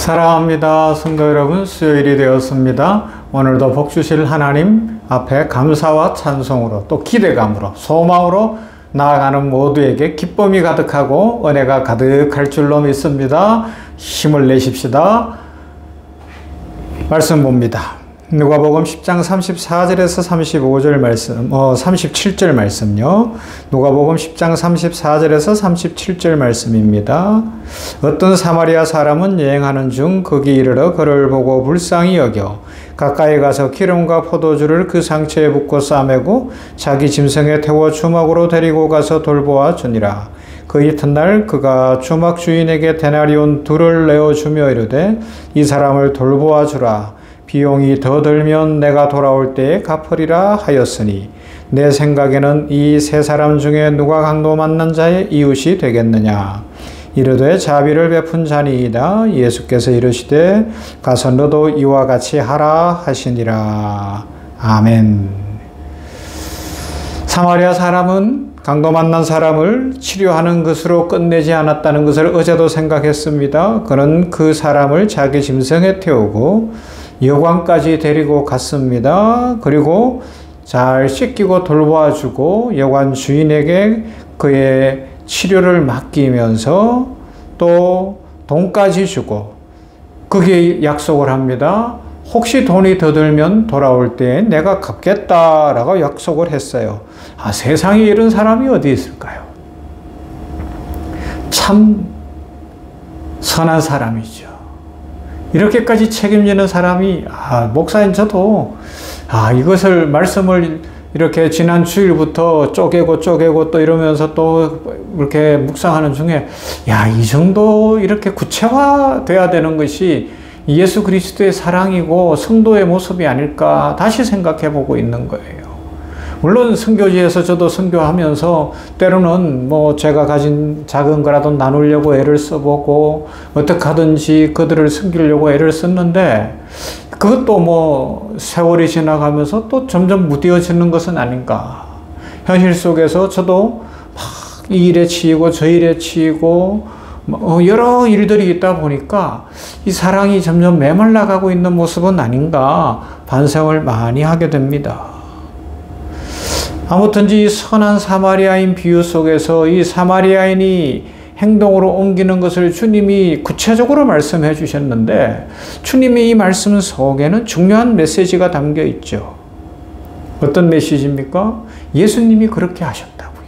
사랑합니다. 성도 여러분, 수요일이 되었습니다. 오늘도 복 주실 하나님 앞에 감사와 찬송으로 또 기대감으로 소망으로 나아가는 모두에게 기쁨이 가득하고 은혜가 가득할 줄로 믿습니다. 힘을 내십시다. 말씀 봅니다. 누가복음 10장 34절에서 35절 말씀, 37절 말씀요. 누가복음 10장 34절에서 37절 말씀입니다. 어떤 사마리아 사람은 여행하는 중 거기 이르러 그를 보고 불쌍히 여겨 가까이 가서 기름과 포도주를 그 상처에 붓고 싸매고 자기 짐승에 태워 주막으로 데리고 가서 돌보아 주니라. 그 이튿날 그가 주막 주인에게 데나리온 2를 내어주며 이르되 이 사람을 돌보아 주라. 비용이 더 들면 내가 돌아올 때에 갚으리라 하였으니 내 생각에는 이 세 사람 중에 누가 강도 만난 자의 이웃이 되겠느냐. 이르되 자비를 베푼 자니이다. 예수께서 이르시되 가서 너도 이와 같이 하라 하시니라. 아멘. 사마리아 사람은 강도 만난 사람을 치료하는 것으로 끝내지 않았다는 것을 어제도 생각했습니다. 그는 그 사람을 자기 짐승에 태우고 여관까지 데리고 갔습니다. 그리고 잘 씻기고 돌봐주고 여관 주인에게 그의 치료를 맡기면서 또 돈까지 주고 그게 약속을 합니다. 혹시 돈이 더 들면 돌아올 때 내가 갚겠다라고 약속을 했어요. 세상에 이런 사람이 어디 있을까요? 참 선한 사람이죠. 이렇게까지 책임지는 사람이, 목사님 저도, 이것을, 말씀을 이렇게 지난 주일부터 쪼개고 또 이러면서 또 이렇게 묵상하는 중에, 이 정도 이렇게 구체화돼야 되는 것이 예수 그리스도의 사랑이고 성도의 모습이 아닐까 다시 생각해 보고 있는 거예요. 물론 선교지에서 저도 선교하면서 때로는 제가 가진 작은 거라도 나누려고 애를 써보고 어떻게 하든지 그들을 섬기려고 애를 썼는데 그것도 세월이 지나가면서 또 점점 무뎌지는 것은 아닌가. 현실 속에서 저도 막 이 일에 치이고 저 일에 치이고 여러 일들이 있다 보니까 이 사랑이 점점 메말라가고 있는 모습은 아닌가 반성을 많이 하게 됩니다. 아무튼 이 선한 사마리아인 비유 속에서 이 사마리아인이 행동으로 옮기는 것을 주님이 구체적으로 말씀해 주셨는데 주님의 이 말씀 속에는 중요한 메시지가 담겨 있죠. 어떤 메시지입니까? 예수님이 그렇게 하셨다고요.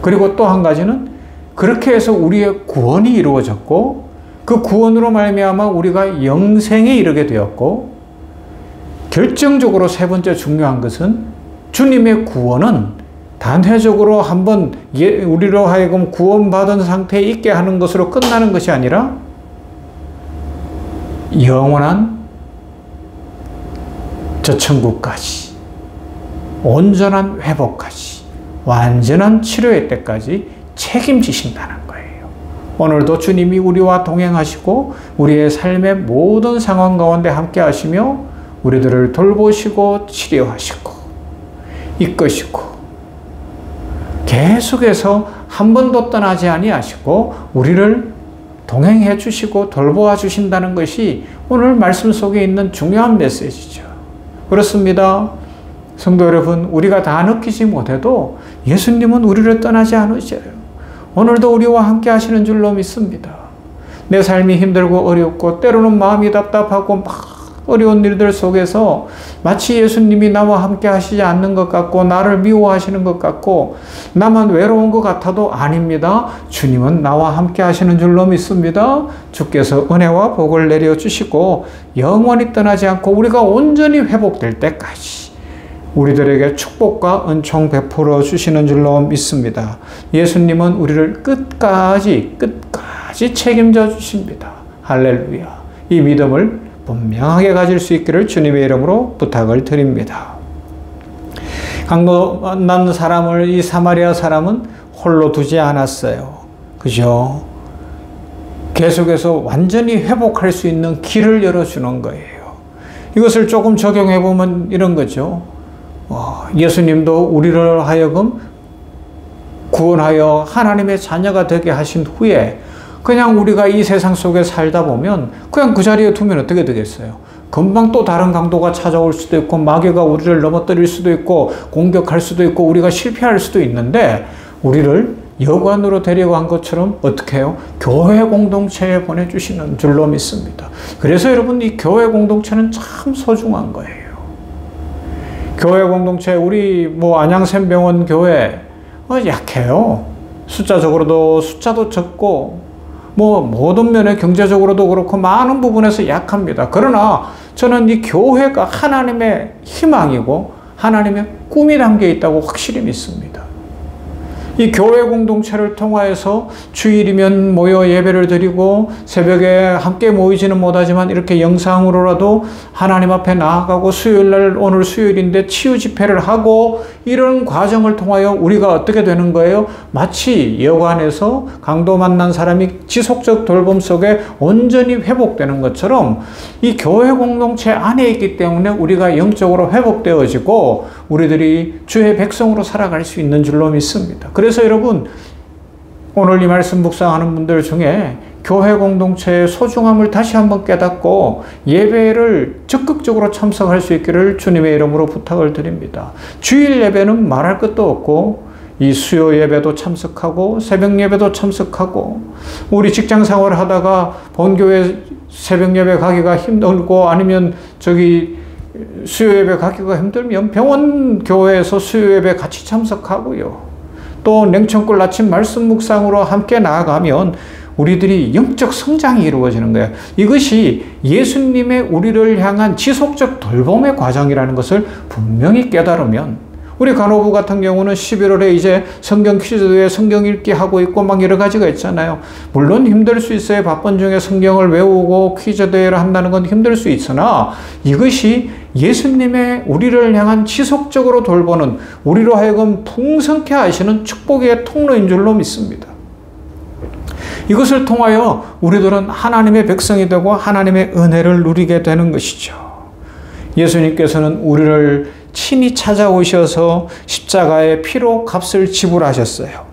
그리고 또 한 가지는 그렇게 해서 우리의 구원이 이루어졌고 그 구원으로 말미암아 우리가 영생에 이르게 되었고 결정적으로 세 번째 중요한 것은 주님의 구원은 단회적으로 한번 우리로 하여금 구원받은 상태에 있게 하는 것으로 끝나는 것이 아니라 영원한 저 천국까지 온전한 회복까지 완전한 치료의 때까지 책임지신다는 거예요. 오늘도 주님이 우리와 동행하시고 우리의 삶의 모든 상황 가운데 함께 하시며 우리들을 돌보시고 치료하시고 이끄시고 계속해서 한 번도 떠나지 아니하시고 우리를 동행해 주시고 돌보아 주신다는 것이 오늘 말씀 속에 있는 중요한 메시지죠. 그렇습니다. 성도 여러분, 우리가 다 느끼지 못해도 예수님은 우리를 떠나지 않으셔요. 오늘도 우리와 함께 하시는 줄로 믿습니다. 내 삶이 힘들고 어렵고 때로는 마음이 답답하고 막 어려운 일들 속에서 마치 예수님이 나와 함께 하시지 않는 것 같고 나를 미워하시는 것 같고 나만 외로운 것 같아도 아닙니다. 주님은 나와 함께 하시는 줄로 믿습니다. 주께서 은혜와 복을 내려주시고 영원히 떠나지 않고 우리가 온전히 회복될 때까지 우리들에게 축복과 은총 베풀어 주시는 줄로 믿습니다. 예수님은 우리를 끝까지 책임져 주십니다. 할렐루야. 이 믿음을 분명하게 가질 수 있기를 주님의 이름으로 부탁을 드립니다. 강도 만난 사람을 이 사마리아 사람은 홀로 두지 않았어요. 그죠? 계속해서 완전히 회복할 수 있는 길을 열어주는 거예요. 이것을 조금 적용해 보면 이런 거죠. 예수님도 우리를 하여금 구원하여 하나님의 자녀가 되게 하신 후에 그냥 우리가 이 세상 속에 살다 보면 그냥 그 자리에 두면 어떻게 되겠어요? 금방 또 다른 강도가 찾아올 수도 있고 마귀가 우리를 넘어뜨릴 수도 있고 공격할 수도 있고 우리가 실패할 수도 있는데 우리를 여관으로 데려간 것처럼 어떻게 해요? 교회 공동체에 보내주시는 줄로 믿습니다. 그래서 여러분 이 교회 공동체는 참 소중한 거예요. 교회 공동체 우리 안양샘병원 교회 약해요. 숫자도 적고 모든 면에 경제적으로도 그렇고 많은 부분에서 약합니다. 그러나 저는 이 교회가 하나님의 희망이고 하나님의 꿈이 담겨 있다고 확실히 믿습니다. 이 교회 공동체를 통하여서 주일이면 모여 예배를 드리고 새벽에 함께 모이지는 못하지만 이렇게 영상으로라도 하나님 앞에 나아가고 수요일날 오늘 수요일인데 치유 집회를 하고 이런 과정을 통하여 우리가 어떻게 되는 거예요? 마치 여관에서 강도 만난 사람이 지속적 돌봄 속에 온전히 회복되는 것처럼 이 교회 공동체 안에 있기 때문에 우리가 영적으로 회복되어지고 우리들이 주의 백성으로 살아갈 수 있는 줄로 믿습니다. 그래서 여러분 오늘 이 말씀 묵상하는 분들 중에 교회 공동체의 소중함을 다시 한번 깨닫고 예배를 적극적으로 참석할 수 있기를 주님의 이름으로 부탁을 드립니다. 주일 예배는 말할 것도 없고 이 수요 예배도 참석하고 새벽 예배도 참석하고 우리 직장 생활을 하다가 본교회 새벽 예배 가기가 힘들고 아니면 수요 예배 가기가 힘들면 병원 교회에서 수요 예배 같이 참석하고요. 또 냉천골 아침 말씀 묵상으로 함께 나아가면 우리들이 영적 성장이 이루어지는 거예요. 이것이 예수님의 우리를 향한 지속적 돌봄의 과정이라는 것을 분명히 깨달으면 우리 간호부 같은 경우는 11월에 이제 성경 퀴즈에 성경 읽기 하고 있고 막 여러 가지가 있잖아요. 물론 힘들 수 있어요. 바쁜 중에 성경을 외우고 퀴즈 대회를 한다는 건 힘들 수 있으나 이것이 예수님의 우리를 향한 지속적으로 돌보는 우리로 하여금 풍성케 하시는 축복의 통로인 줄로 믿습니다. 이것을 통하여 우리들은 하나님의 백성이 되고 하나님의 은혜를 누리게 되는 것이죠. 예수님께서는 우리를 친히 찾아오셔서 십자가의 피로 값을 지불하셨어요.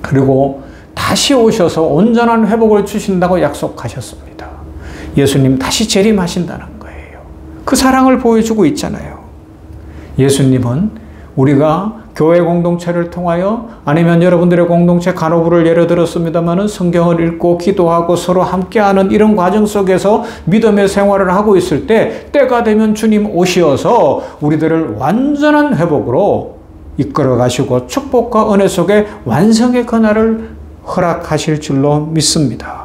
그리고 다시 오셔서 온전한 회복을 주신다고 약속하셨습니다. 예수님 다시 재림하신다는 거예요. 그 사랑을 보여주고 있잖아요. 예수님은 우리가 교회 공동체를 통하여 아니면 여러분들의 공동체 간호부를 예를 들었습니다마는 성경을 읽고 기도하고 서로 함께하는 이런 과정 속에서 믿음의 생활을 하고 있을 때 때가 되면 주님 오시어서 우리들을 완전한 회복으로 이끌어 가시고 축복과 은혜 속에 완성의 그날을 허락하실 줄로 믿습니다.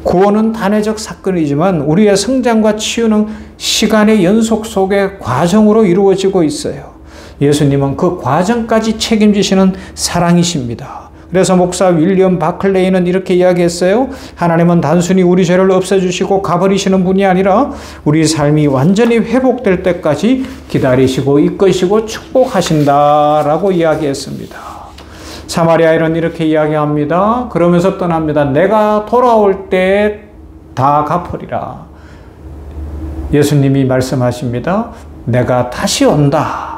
구원은 단회적 사건이지만 우리의 성장과 치유는 시간의 연속 속의 과정으로 이루어지고 있어요. 예수님은 그 과정까지 책임지시는 사랑이십니다. 그래서 목사 윌리엄 바클레이는 이렇게 이야기했어요. 하나님은 단순히 우리 죄를 없애주시고 가버리시는 분이 아니라 우리 삶이 완전히 회복될 때까지 기다리시고 이끄시고 축복하신다라고 이야기했습니다. 사마리아인은 이렇게 이야기합니다. 그러면서 떠납니다. 내가 돌아올 때 다 갚으리라. 예수님이 말씀하십니다. 내가 다시 온다.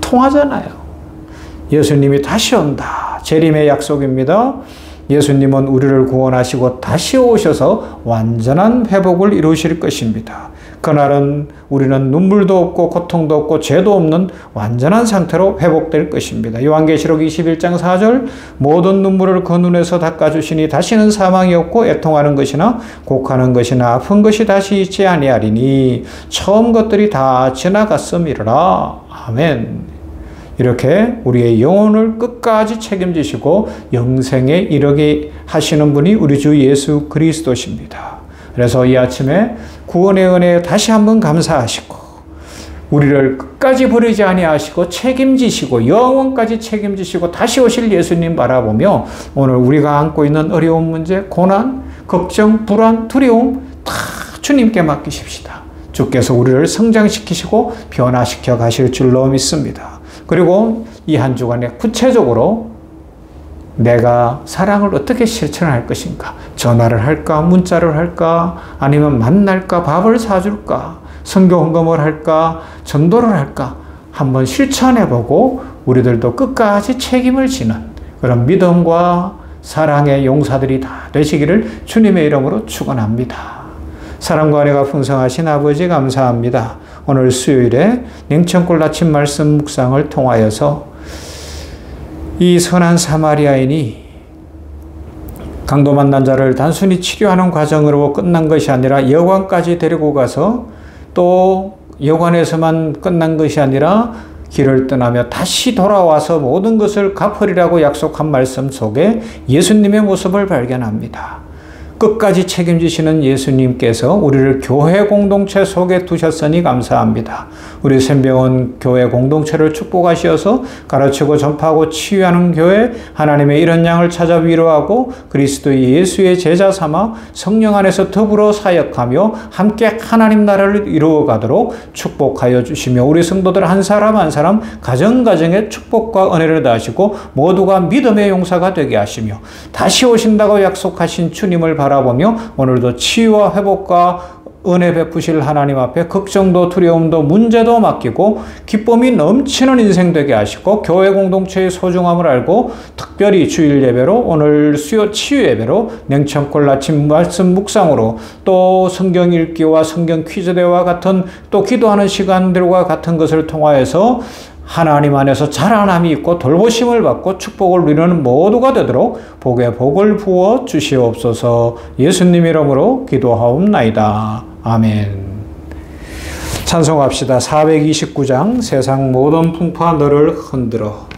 통하잖아요. 예수님이 다시 온다. 재림의 약속입니다. 예수님은 우리를 구원하시고 다시 오셔서 완전한 회복을 이루실 것입니다. 그날은 우리는 눈물도 없고 고통도 없고 죄도 없는 완전한 상태로 회복될 것입니다. 요한계시록 21장 4절 모든 눈물을 그 눈에서 닦아주시니 다시는 사망이 없고 애통하는 것이나 곡하는 것이나 아픈 것이 다시 있지 아니하리니 처음 것들이 다 지나갔음이라. 아멘. 이렇게 우리의 영혼을 끝까지 책임지시고 영생에 이르게 하시는 분이 우리 주 예수 그리스도십니다. 그래서 이 아침에 구원의 은혜에 다시 한번 감사하시고 우리를 끝까지 버리지 아니하시고 책임지시고 영원까지 책임지시고 다시 오실 예수님 바라보며 오늘 우리가 안고 있는 어려운 문제, 고난, 걱정, 불안, 두려움 다 주님께 맡기십시다. 주께서 우리를 성장시키시고 변화시켜 가실 줄로 믿습니다. 그리고 이 한 주간에 구체적으로 내가 사랑을 어떻게 실천할 것인가? 전화를 할까? 문자를 할까? 아니면 만날까? 밥을 사줄까? 성경 헌금을 할까? 전도를 할까? 한번 실천해보고 우리들도 끝까지 책임을 지는 그런 믿음과 사랑의 용사들이 다 되시기를 주님의 이름으로 축원합니다. 사랑과 은혜가 풍성하신 아버지 감사합니다. 오늘 수요일에 냉천골 아침 말씀 묵상을 통하여서 이 선한 사마리아인이 강도 만난 자를 단순히 치료하는 과정으로 끝난 것이 아니라 여관까지 데리고 가서 또 여관에서만 끝난 것이 아니라 길을 떠나며 다시 돌아와서 모든 것을 갚으리라고 약속한 말씀 속에 예수님의 모습을 발견합니다. 끝까지 책임지시는 예수님께서 우리를 교회 공동체 속에 두셨으니 감사합니다. 우리 샘병원 교회 공동체를 축복하시어서 가르치고 전파하고 치유하는 교회, 하나님의 이런 양을 찾아 위로하고 그리스도의 예수의 제자 삼아 성령 안에서 더불어 사역하며 함께 하나님 나라를 이루어가도록 축복하여 주시며 우리 성도들 한 사람 한 사람 가정가정에 축복과 은혜를 다하시고 모두가 믿음의 용사가 되게 하시며 다시 오신다고 약속하신 주님을 바라보며 오늘도 치유와 회복과 은혜 베푸실 하나님 앞에 걱정도 두려움도 문제도 맡기고 기쁨이 넘치는 인생 되게 하시고 교회 공동체의 소중함을 알고 특별히 주일 예배로 오늘 수요 치유 예배로 냉천골 아침 말씀 묵상으로 또 성경 읽기와 성경 퀴즈 대회와 같은 또 기도하는 시간들과 같은 것을 통하여서 하나님 안에서 자라남이 있고 돌보심을 받고 축복을 누리는 모두가 되도록 복에 복을 부어 주시옵소서. 예수님 이름으로 기도하옵나이다. 아멘. 찬송합시다. 429장 세상 모든 풍파 너를 흔들어.